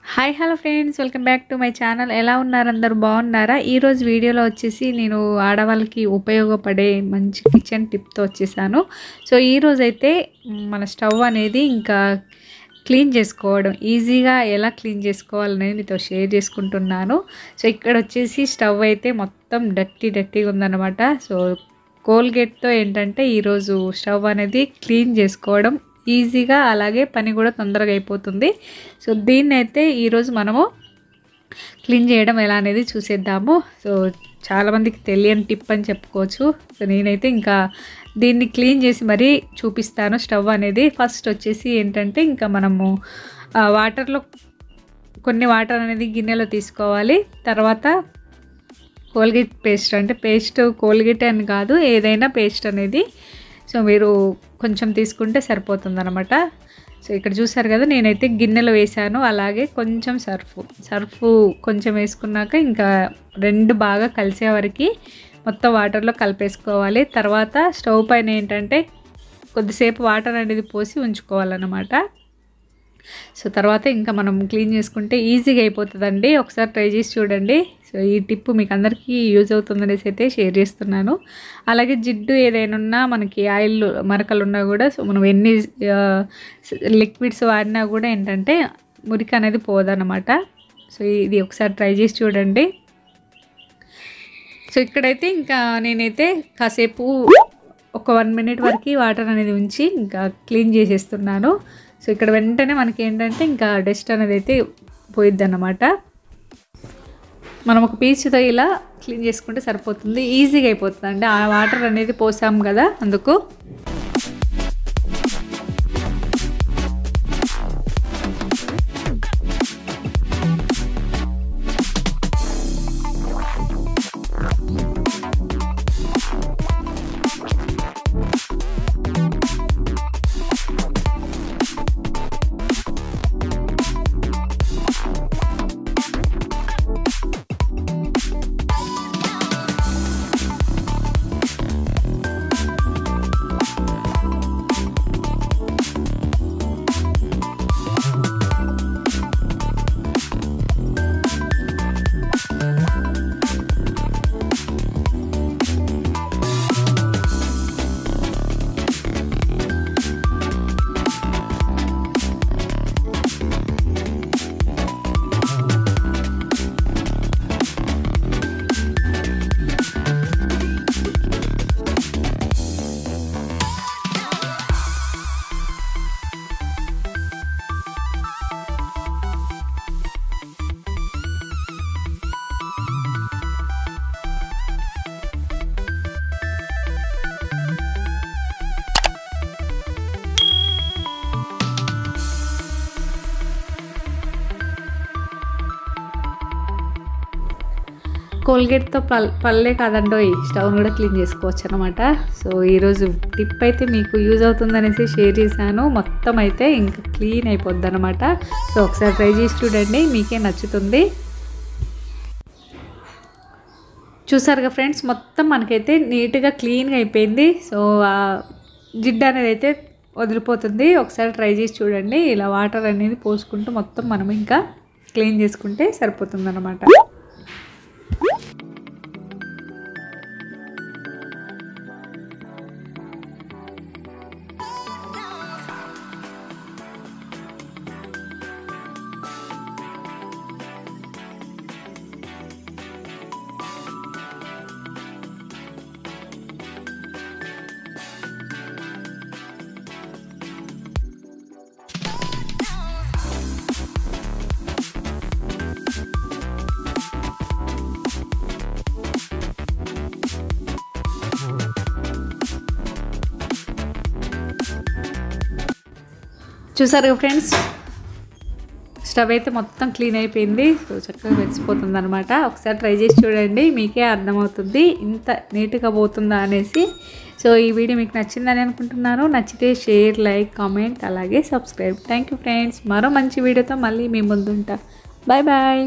Hi hello friends, welcome back to my channel. ఎలా ఉన్నారు? అందరూ బాగున్నారా? ఈరోజు వీడియోలో వచ్చేసి నేను ఆడవాళ్ళకి ఉపయోగపడే మంచి కిచెన్ టిప్తో వచ్చేసాను. సో ఈరోజు అయితే మన స్టవ్ అనేది ఇంకా క్లీన్ చేసుకోవడం ఈజీగా ఎలా క్లీన్ చేసుకోవాలనేది మీతో షేర్ చేసుకుంటున్నాను. సో ఇక్కడ వచ్చేసి స్టవ్ అయితే మొత్తం డర్టీగా ఉందన్నమాట. సో కోల్గేట్తో ఏంటంటే ఈరోజు స్టవ్ అనేది క్లీన్ చేసుకోవడం ఈజీగా, అలాగే పని కూడా తొందరగా అయిపోతుంది. సో దీన్ని అయితే ఈరోజు మనము క్లీన్ చేయడం ఎలా అనేది చూసేద్దాము. సో చాలామందికి తెలియని టిప్ అని చెప్పుకోవచ్చు. సో నేనైతే ఇంకా దీన్ని క్లీన్ చేసి మరీ చూపిస్తాను స్టవ్ అనేది. ఫస్ట్ వచ్చేసి ఏంటంటే ఇంకా మనము వాటర్లో కొన్ని వాటర్ అనేది గిన్నెలో తీసుకోవాలి. తర్వాత కోల్గేట్ పేస్ట్, అంటే పేస్ట్ కోల్గేట్ అని కాదు, ఏదైనా పేస్ట్ అనేది సో మీరు కొంచెం తీసుకుంటే సరిపోతుంది అనమాట. సో ఇక్కడ చూసారు కదా, నేనైతే గిన్నెలో వేసాను. అలాగే కొంచెం సర్ఫ్ కొంచెం వేసుకున్నాక ఇంకా రెండు బాగా కలిసే వరకు మొత్తం వాటర్లో కలిపేసుకోవాలి. తర్వాత స్టవ్ పైన ఏంటంటే కొద్దిసేపు వాటర్ అనేది పోసి ఉంచుకోవాలన్నమాట. సో తర్వాత ఇంకా మనం క్లీన్ చేసుకుంటే ఈజీగా అయిపోతుందండి. ఒకసారి ట్రై చేసి చూడండి. సో ఈ టిప్ మీకు అందరికీ యూజ్ అవుతుందనేసి అయితే షేర్ చేస్తున్నాను. అలాగే జిడ్డు ఏదైనా ఉన్నా, మనకి ఆయిల్ మరకలు ఉన్నా కూడా సో మనం ఎన్ని లిక్విడ్స్ వాడినా కూడా ఏంటంటే మురికి అనేది పోదన్నమాట. సో ఇది ఒకసారి ట్రై చేసి చూడండి. సో ఇక్కడైతే ఇంకా నేనైతే కాసేపు ఒక 1 minute వరకు వాటర్ అనేది ఉంచి ఇంకా క్లీన్ చేసేస్తున్నాను. సో ఇక్కడ వెంటనే మనకి ఏంటంటే ఇంకా డస్ట్ అనేది అయితే పోయిద్ది అన్నమాట. మనం ఒక పీచుతో ఇలా క్లీన్ చేసుకుంటే సరిపోతుంది, ఈజీగా అయిపోతుంది అండి. ఆ వాటర్ అనేది పోసాం కదా అందుకు. కోల్గేట్తో పల్లె కాదండోయ్, స్టవ్ని కూడా క్లీన్ చేసుకోవచ్చు అనమాట. సో ఈరోజు టిప్ అయితే మీకు యూజ్ అవుతుందనేసి షేర్ చేశాను. మొత్తం అయితే ఇంకా క్లీన్ అయిపోద్ది అనమాట. సో ఒకసారి ట్రై చేసి చూడండి, మీకే నచ్చుతుంది. చూసారుగా ఫ్రెండ్స్, మొత్తం మనకైతే నీట్గా క్లీన్గా అయిపోయింది. సో జిడ్డు అనేది అయితే వదిలిపోతుంది. ఒకసారి ట్రై చేసి చూడండి. ఇలా వాటర్ అనేది పోసుకుంటూ మొత్తం మనం ఇంకా క్లీన్ చేసుకుంటే సరిపోతుంది అన్నమాట. చూసారు ఫ్రెండ్స్, స్టవ్ అయితే మొత్తం క్లీన్ అయిపోయింది. సో చక్కగా మెచ్చిపోతుంది అనమాట. ఒకసారి ట్రై చేసి చూడండి, మీకే అర్థమవుతుంది ఇంత నీట్గా పోతుందా అనేసి. సో ఈ వీడియో మీకు నచ్చిందని అనుకుంటున్నాను. నచ్చితే షేర్, లైక్, కామెంట్, అలాగే సబ్స్క్రైబ్. Thank you friends. మరో మంచి వీడియోతో మళ్ళీ మీ ముందుంటా. Bye bye.